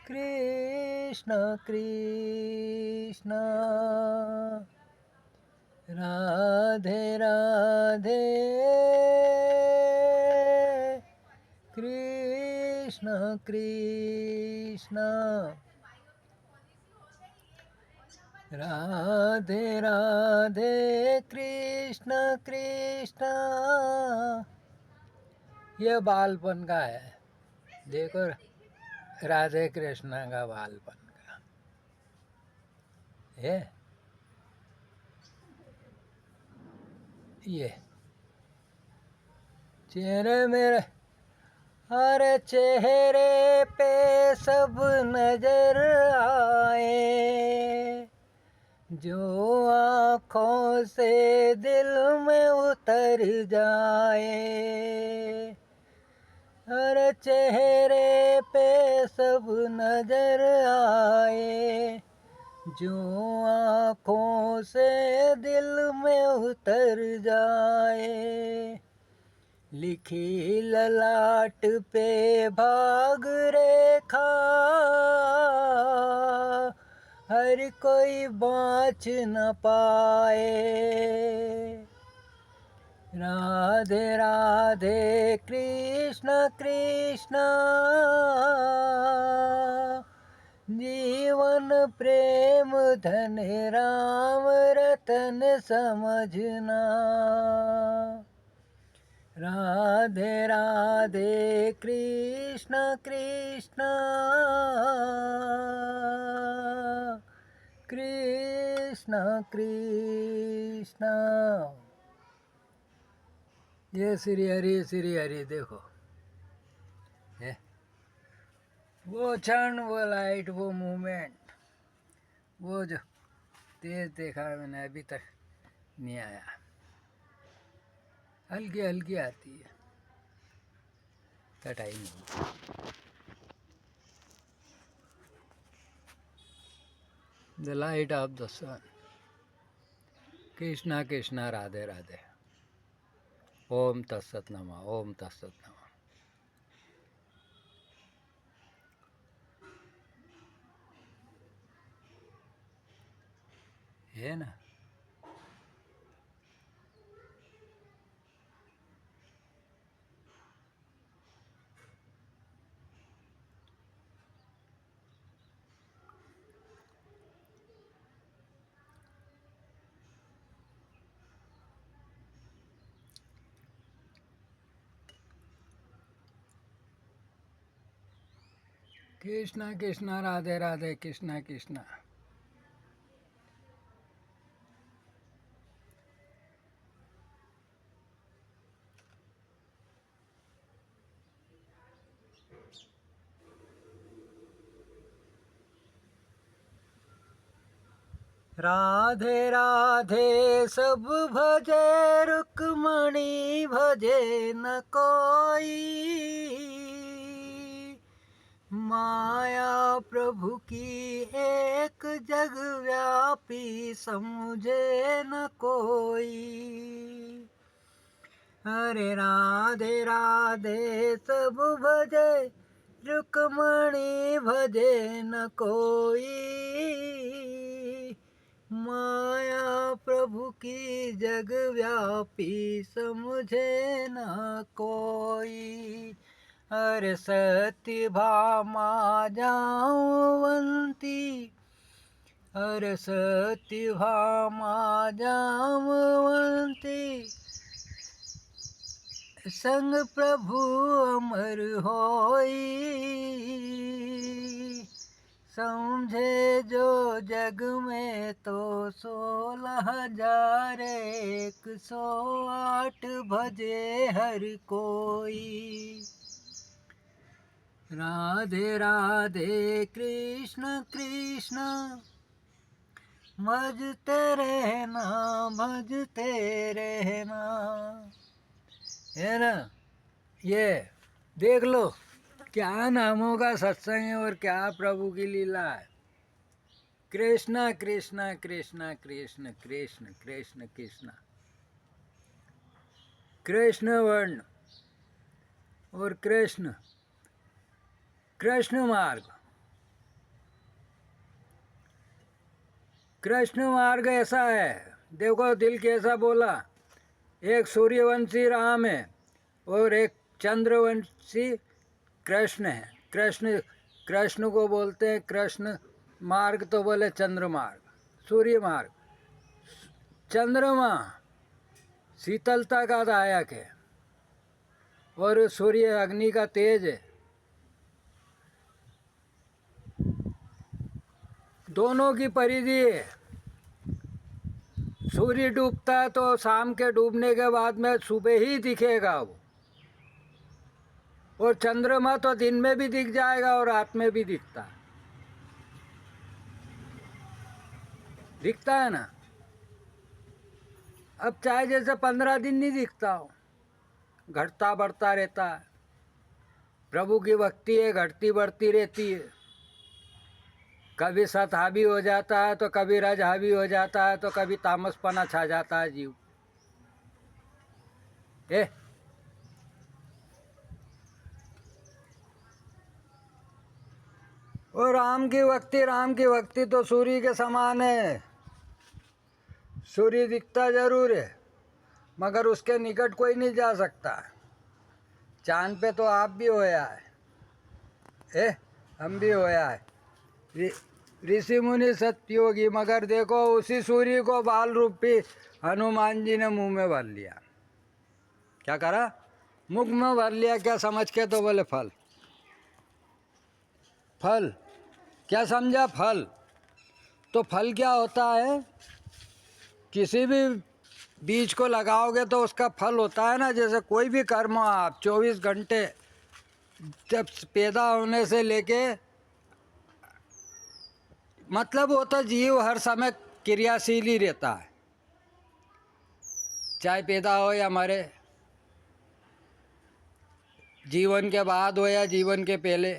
कृष्ण कृष्ण राधे राधे कृष्ण कृष्ण राधे राधे कृष्ण कृष्ण। ये बालपन का है, देखो राधे कृष्ण का बालपन का है ये। चेहरे मेरे हर चेहरे पे सब नजर आए, जो आँखों से दिल में उतर जाए। हर चेहरे पे सब नजर आए, जो आँखों से दिल में उतर जाए। लिखी ललाट पे भाग रेखा, हर कोई बाँच न पाए। राधे राधे कृष्ण कृष्ण जीवन प्रेम धन राम रतन समझना। राधे राधे कृष्ण कृष्ण कृष्ण कृष्ण। ये श्री हरि देखो है, वो क्षण, वो लाइट, वो मूवमेंट, वो जो तेज देखा मैंने अभी तक नहीं आया। हल्की हल्की आती है, कटाई नहीं। द लाइट ऑफ द सन। कृष्णा कृष्णा राधे राधे। ओम तत्सत नमः, ओम तत्सत नमः। है ना। कृष्णा कृष्णा राधे राधे, कृष्णा कृष्णा। राधे राधे सब भजे, रुक्मणी भजे न कोई। माया प्रभु की एक जग व्यापी, समझे न कोई। अरे राधे राधे सब भजे, रुक्मणी भजे न कोई। माया प्रभु की जग व्यापी, समझे न कोई। अरे सत्य भामा जामवंती, अरे सत्य भामा जामवंती, संग प्रभु अमर होई। समझे जो जग में तो 16,108 भजे हर कोई। राधे राधे कृष्ण कृष्ण भजते रहना, भजते रहना। है ना। ये देख लो क्या नामों का सत्संग है और क्या प्रभु की लीला है। कृष्णा कृष्णा कृष्णा कृष्ण कृष्ण कृष्ण कृष्ण। कृष्ण वर्ण और कृष्ण कृष्ण मार्ग, कृष्ण मार्ग ऐसा है, देखो दिल कैसा बोला, एक सूर्यवंशी राम है और एक चंद्रवंशी कृष्ण है। कृष्ण, कृष्ण को बोलते हैं कृष्ण मार्ग, तो बोले चंद्र मार्ग, सूर्य मार्ग। चंद्रमा शीतलता का दायक है और सूर्य अग्नि का तेज है। दोनों की परिधि है। सूर्य डूबता है तो शाम के डूबने के बाद में सुबह ही दिखेगा वो, और चंद्रमा तो दिन में भी दिख जाएगा और रात में भी दिखता है ना। अब चाहे जैसे 15 दिन नहीं दिखता हो, घटता बढ़ता रहता है। प्रभु की भक्ति है, घटती बढ़ती रहती है। कभी सत हावी हो जाता है तो कभी रज हावी हो जाता है, तो कभी तामसपना छा जाता है जीव। ए और राम की भक्ति, राम की भक्ति तो सूर्य के समान है। सूर्य दिखता जरूर है मगर उसके निकट कोई नहीं जा सकता। चांद पे तो आप भी होया है, हम भी होया है, ऋषि मुनि सत्योगी, मगर देखो उसी सूर्य को बाल रूपी हनुमान जी ने मुंह में भर लिया। क्या करा? मुख में भर लिया। क्या समझ के? तो बोले फल। फल क्या समझा? फल तो फल क्या होता है? किसी भी बीज को लगाओगे तो उसका फल होता है ना। जैसे कोई भी कर्म आप 24 घंटे जब पैदा होने से लेके, मतलब वो तो जीव हर समय क्रियाशील ही रहता है, चाहे पैदा हो या मरे, जीवन के बाद हो या जीवन के पहले,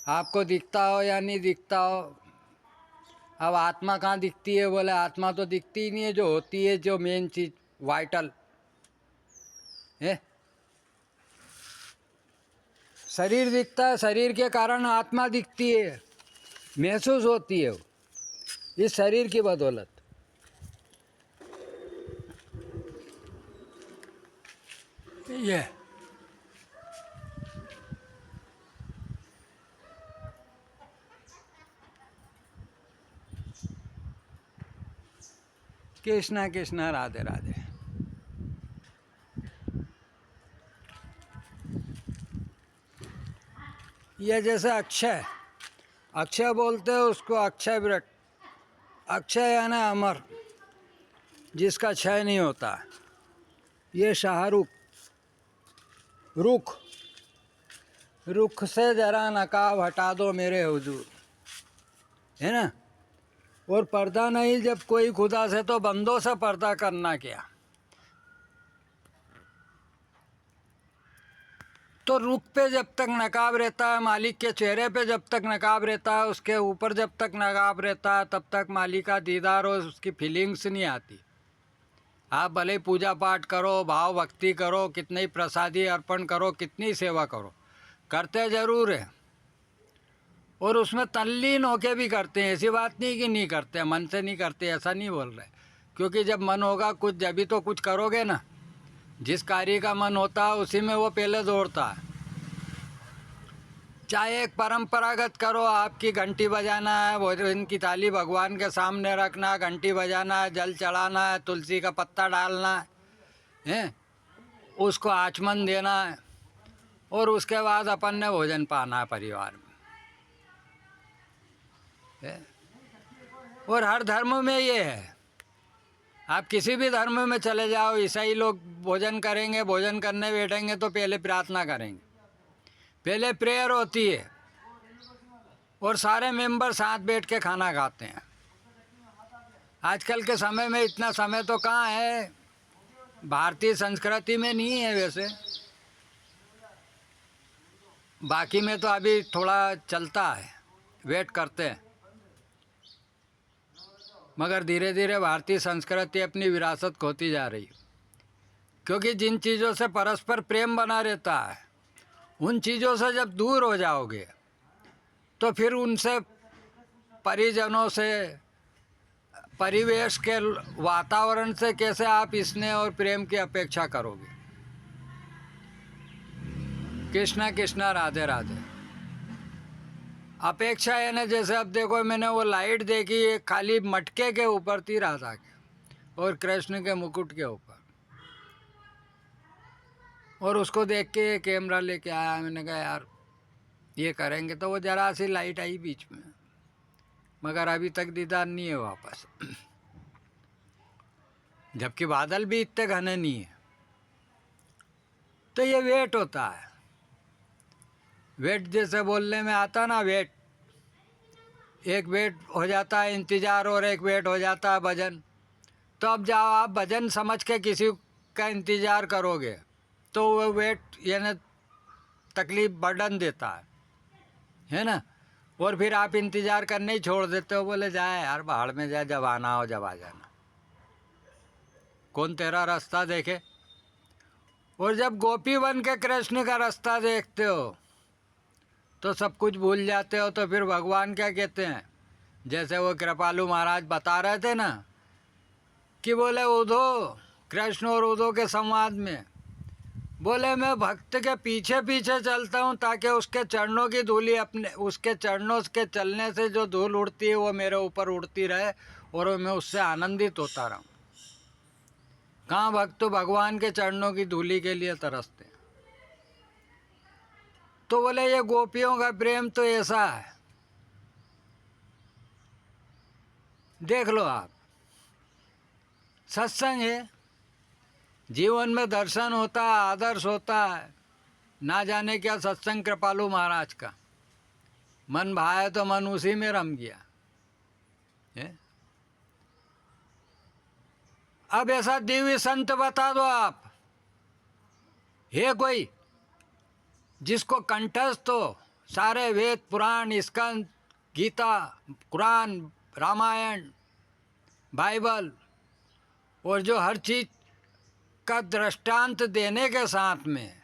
आपको दिखता हो या नहीं दिखता हो। अब आत्मा कहाँ दिखती है? बोले आत्मा तो दिखती ही नहीं है, जो होती है, जो मेन चीज़ वाइटल है। शरीर दिखता है, शरीर के कारण आत्मा दिखती है, महसूस होती है वो, इस शरीर की बदौलत। ये कृष्णा कृष्णा, राधे राधे। ये जैसे अक्षय, अक्षय बोलते हैं उसको, अक्षय व्रत। अक्षय यानी अमर, जिसका क्षय नहीं होता। ये शाहरुख, रुख, रुख से जरा नकाब हटा दो मेरे हुजूर, है ना। और पर्दा नहीं जब कोई खुदा से, तो बंदों से पर्दा करना क्या। तो रुख पे जब तक नकाब रहता है, मालिक के चेहरे पे जब तक नकाब रहता है, उसके ऊपर जब तक नकाब रहता है, तब तक मालिक का दीदार और उसकी फीलिंग्स नहीं आती। आप भले पूजा पाठ करो, भाव भक्ति करो, कितनी प्रसादी अर्पण करो, कितनी सेवा करो, करते ज़रूर है, और उसमें तल्लीन होके भी करते हैं। ऐसी बात नहीं कि नहीं करते, मन से नहीं करते, ऐसा नहीं बोल रहे। क्योंकि जब मन होगा कुछ, जब भी तो कुछ करोगे ना। जिस कार्य का मन होता है उसी में वो पहले दौड़ता है। चाहे एक परंपरागत करो, आपकी घंटी बजाना है, भोजन की थाली भगवान के सामने रखना, घंटी बजाना है, जल चढ़ाना है, तुलसी का पत्ता डालना है, उसको आचमन देना है, और उसके बाद अपन ने भोजन पाना है परिवार में, है? और हर धर्म में ये है। आप किसी भी धर्म में चले जाओ, ईसाई लोग भोजन करेंगे, भोजन करने बैठेंगे तो पहले प्रार्थना करेंगे, पहले प्रेयर होती है, और सारे मेंबर साथ बैठ के खाना खाते हैं। आजकल के समय में इतना समय तो कहाँ है, भारतीय संस्कृति में नहीं है वैसे, बाकी में तो अभी थोड़ा चलता है, वेट करते हैं। मगर धीरे धीरे भारतीय संस्कृति अपनी विरासत खोती जा रही है, क्योंकि जिन चीज़ों से परस्पर प्रेम बना रहता है उन चीज़ों से जब दूर हो जाओगे तो फिर उनसे, परिजनों से, परिवेश के वातावरण से कैसे आप स्नेह और प्रेम की अपेक्षा करोगे। कृष्णा कृष्णा राधे राधे। अपेक्षा है ना, जैसे अब देखो मैंने वो लाइट देखी, एक खाली मटके के ऊपर थी राधा के और कृष्ण के मुकुट के ऊपर, और उसको देख के कैमरा लेके आया। मैंने कहा यार ये करेंगे, तो वो जरा सी लाइट आई बीच में, मगर अभी तक दीदार नहीं है वापस। जबकि बादल भी इतने घने नहीं है। तो ये वेट होता है, वेट जैसे बोलने में आता ना, वेट, एक वेट हो जाता है इंतज़ार और एक वेट हो जाता है भजन। तो अब जाओ आप भजन समझ के किसी का इंतज़ार करोगे तो वो वेट यानी तकलीफ बर्डन देता है ना। और फिर आप इंतज़ार करने ही छोड़ देते हो, बोले जाए यार बाहर में जाए, जब आना हो जब आ जाना, कौन तेरा रास्ता देखे। और जब गोपी बन के कृष्ण का रास्ता देखते हो तो सब कुछ भूल जाते हो। तो फिर भगवान क्या कहते हैं, जैसे वो कृपालु महाराज बता रहे थे ना कि बोले उद्धो, कृष्ण और उद्धो के संवाद में बोले मैं भक्त के पीछे पीछे चलता हूँ ताकि उसके चरणों की धूली, अपने उसके चरणों के चलने से जो धूल उड़ती है वो मेरे ऊपर उड़ती रहे और मैं उससे आनंदित होता रहूँ। कहाँ भक्त तो भगवान के चरणों की धूली के लिए तरसते हैं। तो बोले ये गोपियों का प्रेम तो ऐसा है, देख लो आप, सत्संग है, जीवन में दर्शन होता है, आदर्श होता है। ना जाने क्या सत्संग कृपालु महाराज का, मन भाया तो मन उसी में रम गया है? अब ऐसा दिव्य संत बता दो आप, है कोई जिसको कंठस्थ हो सारे वेद पुराण, स्कंद, गीता, कुरान, रामायण, बाइबल, और जो हर चीज का दृष्टांत देने के साथ में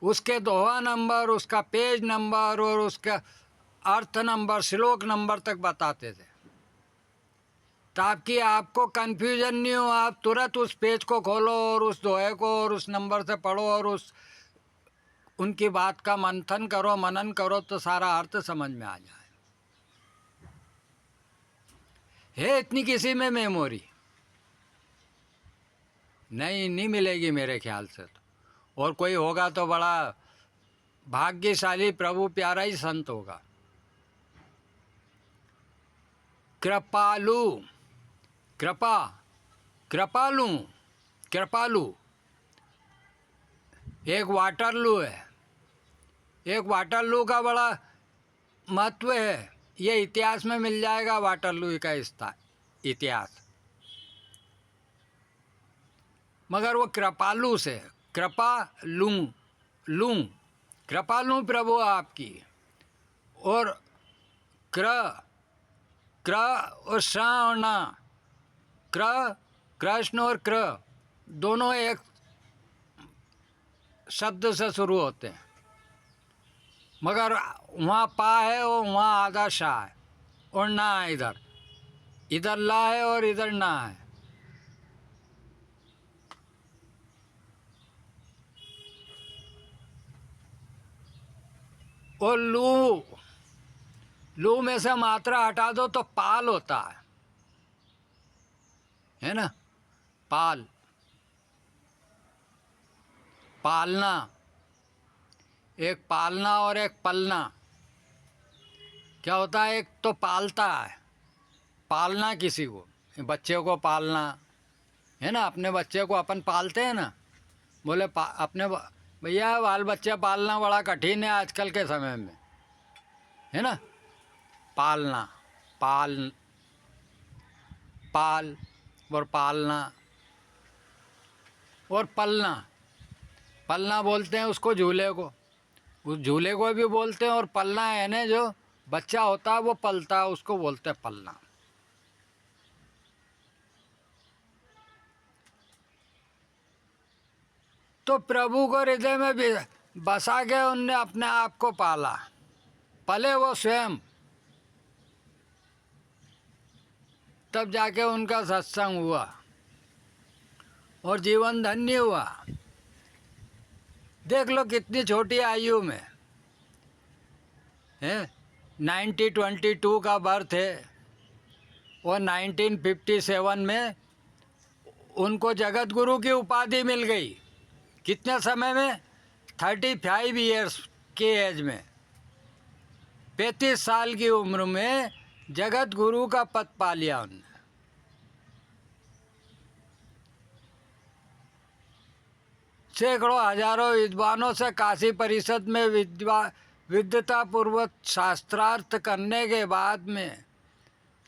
उसके दोहा नंबर, उसका पेज नंबर और उसका अर्थ नंबर, श्लोक नंबर तक बताते थे, ताकि आपको कन्फ्यूजन नहीं हो। आप तुरंत उस पेज को खोलो और उस दोहे को और उस नंबर से पढ़ो और उस उनकी बात का मंथन करो, मनन करो, तो सारा अर्थ समझ में आ जाए। है इतनी किसी में मेमोरी? नहीं मिलेगी मेरे ख्याल से तो। और कोई होगा तो बड़ा भाग्यशाली, प्रभु प्यारा ही संत होगा। कृपालु, कृपा, कृपालु, कृपालु एक वाटरलू है। एक वाटरलू का बड़ा महत्व है, ये इतिहास में मिल जाएगा वाटरलू का इतिहास। मगर वो कृपालु से, कृपालू, लू, कृपालु प्रभु आपकी, और क्र, क्र और श और ना, क्र, कृष्ण और क्र दोनों एक शब्द से शुरू होते हैं, मगर वहाँ पा है और वहाँ आधा शाह है और ना है, इधर इधर ला है और इधर ना है। और लू, लू में से मात्रा हटा दो तो पाल होता है ना, पाल, पालना, एक पालना और एक पलना। क्या होता है, एक तो पालता है, पालना किसी को, बच्चे को पालना है ना, अपने बच्चे को अपन पालते हैं ना। बोले अपने भैया बाल बच्चे पालना बड़ा कठिन है आजकल के समय में, है ना। पालना, पाल, पाल और पालना और पलना, पलना बोलते हैं उसको झूले को, उस झूले को भी बोलते हैं। और पलना है ना, जो बच्चा होता है वो पलता है, उसको बोलते हैं पलना। तो प्रभु को हृदय में बसा के उनने अपने आप को पाला, पले वो स्वयं, तब जाके उनका सत्संग हुआ और जीवन धन्य हुआ। देख लो कितनी छोटी आयु में है, 1922 का बर्थ है और 1957 में उनको जगत गुरु की उपाधि मिल गई। कितने समय में? 35 ईयर्स के एज में, 35 साल की उम्र में जगत गुरु का पद पा लिया उन्होंने। सैकड़ों हजारों विद्वानों से काशी परिषद में विद्वता पूर्वक शास्त्रार्थ करने के बाद में,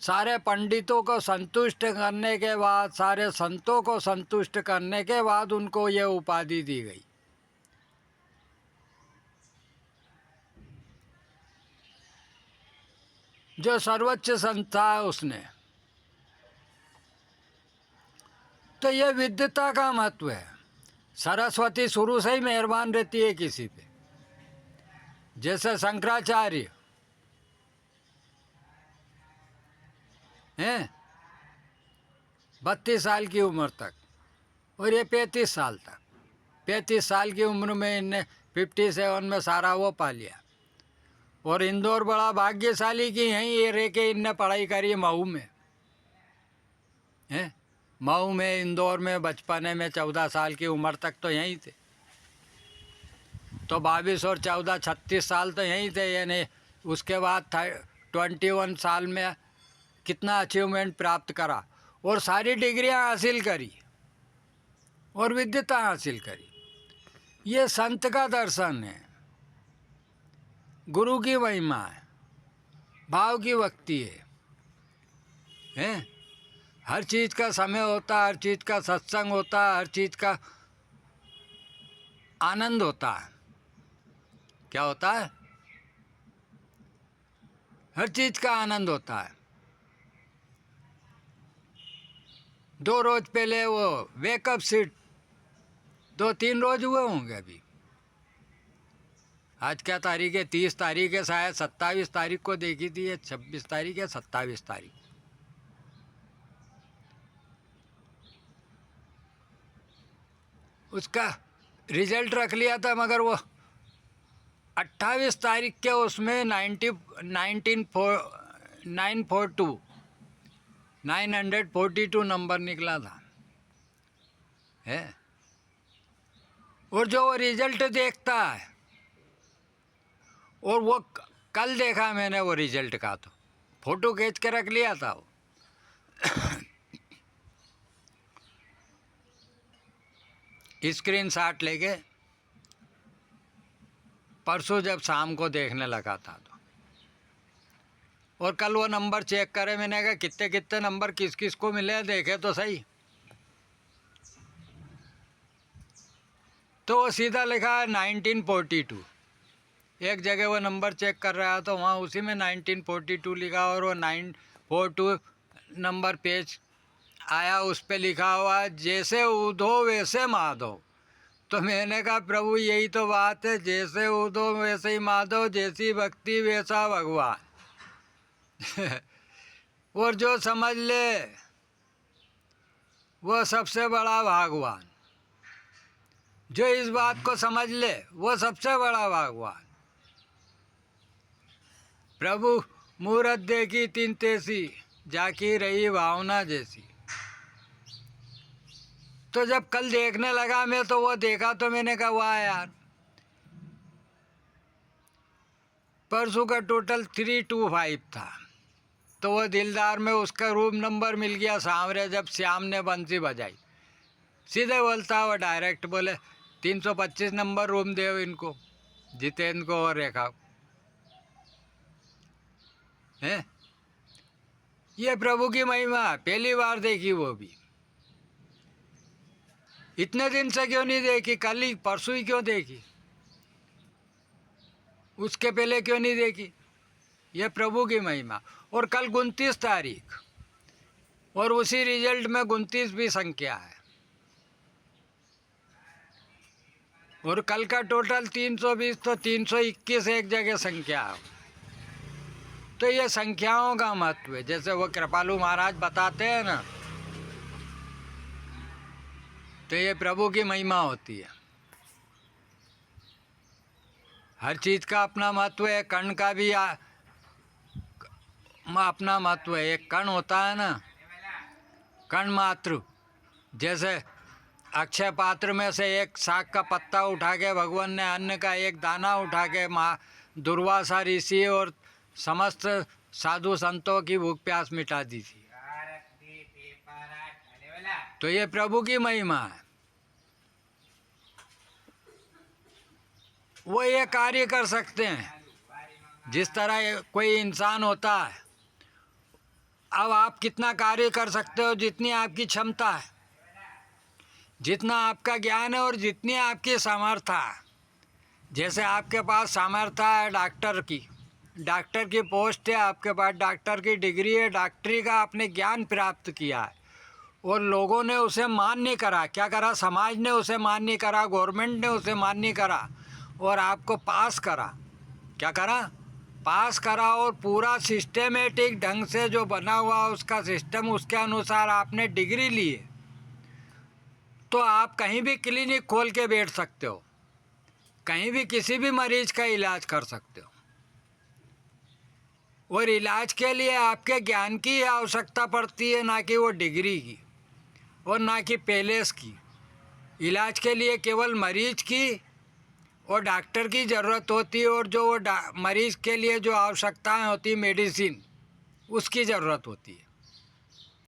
सारे पंडितों को संतुष्ट करने के बाद, सारे संतों को संतुष्ट करने के बाद उनको ये उपाधि दी गई। जो सर्वोच्च संस्था है उसने। तो ये विद्वता का महत्व है। सरस्वती शुरू से ही मेहरबान रहती है किसी पे, जैसे शंकराचार्य हैं 32 साल की उम्र तक, और ये 35 साल तक। 35 साल की उम्र में इनने 57 में सारा वो पा लिया। और इंदौर बड़ा भाग्यशाली कि यहीं ये रह के इनने पढ़ाई करी मऊ में, हैं मऊ में, इंदौर में। बचपने में 14 साल की उम्र तक तो यहीं थे, तो 22 और 14 36 साल तो यहीं थे। यानी उसके बाद 21 साल में कितना अचीवमेंट प्राप्त करा और सारी डिग्रियां हासिल करी और विद्वता हासिल करी। ये संत का दर्शन है, गुरु की महिमा है, भाव की भक्ति है, हैं? हर चीज़ का समय होता है, हर चीज़ का सत्संग होता है, हर चीज़ का आनंद होता है। क्या होता है? हर चीज़ का आनंद होता है। 2 रोज पहले वो वेकअप सीट 2-3 रोज हुए होंगे अभी। आज क्या तारीख है? 30 तारीख है, शायद 27 तारीख को देखी थी। 26 तारीख है, 27 तारीख। उसका रिजल्ट रख लिया था, मगर वो 28 तारीख के उसमें 942 नंबर निकला था, है। और जो वो रिजल्ट देखता है, और वो कल देखा मैंने वो रिजल्ट का, तो फोटो खींच के रख लिया था वो। स्क्रीन शॉट लेके परसों जब शाम को देखने लगा था, तो और कल वो नंबर चेक करे। मैंने कहा कितने कितने नंबर किस किस को मिले, देखे तो सही। तो वो सीधा लिखा है 1942। एक जगह वो नंबर चेक कर रहा तो वहाँ उसी में 1942 लिखा, और वो 942 नंबर पेज आया, उस पर लिखा हुआ जैसे उधो वैसे माधो। तो मैंने कहा प्रभु यही तो बात है, जैसे उधो वैसे ही माधव, जैसी भक्ति वैसा भगवान। और जो समझ ले वो सबसे बड़ा भगवान। जो इस बात को समझ ले वो सबसे बड़ा भगवान। प्रभु मूरत देखी तीन तेसी, जाकी रही भावना जैसी। तो जब कल देखने लगा मैं, तो वो देखा तो मैंने कहा वाह यार, परसों का टोटल 325 था। तो वो दिलदार में उसका रूम नंबर मिल गया सांवरे। जब श्याम ने बंसी बजाई, सीधे बोलता वो डायरेक्ट बोले 325 नंबर रूम दे इनको, जितेंद्र को और रेखा को, है। ये प्रभु की महिमा पहली बार देखी, वो भी इतने दिन से क्यों नहीं देखी, कल ही परसों ही क्यों देखी, उसके पहले क्यों नहीं देखी। ये प्रभु की महिमा। और कल 29 तारीख, और उसी रिजल्ट में 29 भी संख्या है। और कल का टोटल 320, तो 321 एक जगह संख्या है। तो ये संख्याओं का महत्व है। जैसे वो कृपालु महाराज बताते हैं ना, तो ये प्रभु की महिमा होती है। हर चीज़ का अपना महत्व है। कण का भी अपना महत्व है। एक कण होता है ना, कण मात्र। जैसे अक्षय पात्र में से एक साग का पत्ता उठा के भगवान ने अन्न का एक दाना उठा के दुर्वासा ऋषि और समस्त साधु संतों की भूख प्यास मिटा दी थी। तो ये प्रभु की महिमा है। वो ये कार्य कर सकते हैं। जिस तरह कोई इंसान होता है, अब आप कितना कार्य कर सकते हो, जितनी आपकी क्षमता है, जितना आपका ज्ञान है और जितनी आपकी सामर्थ्य है। जैसे आपके पास सामर्थ्य है डॉक्टर की पोस्ट है, आपके पास डॉक्टर की डिग्री है, डॉक्टरी का आपने ज्ञान प्राप्त किया है और लोगों ने उसे मान्य करा। क्या करा? समाज ने उसे मान्य करा, गवर्नमेंट ने उसे मान्य करा और आपको पास करा। क्या करा? पास करा। और पूरा सिस्टमेटिक ढंग से जो बना हुआ उसका सिस्टम, उसके अनुसार आपने डिग्री ली है, तो आप कहीं भी क्लिनिक खोल के बैठ सकते हो, कहीं भी किसी भी मरीज का इलाज कर सकते हो। और इलाज के लिए आपके ज्ञान की आवश्यकता पड़ती है, ना कि वो डिग्री की और ना कि पैलेस की। इलाज के लिए केवल मरीज की और डॉक्टर की ज़रूरत होती है, और जो वो मरीज़ के लिए जो आवश्यकताएं होती, मेडिसिन, उसकी ज़रूरत होती है।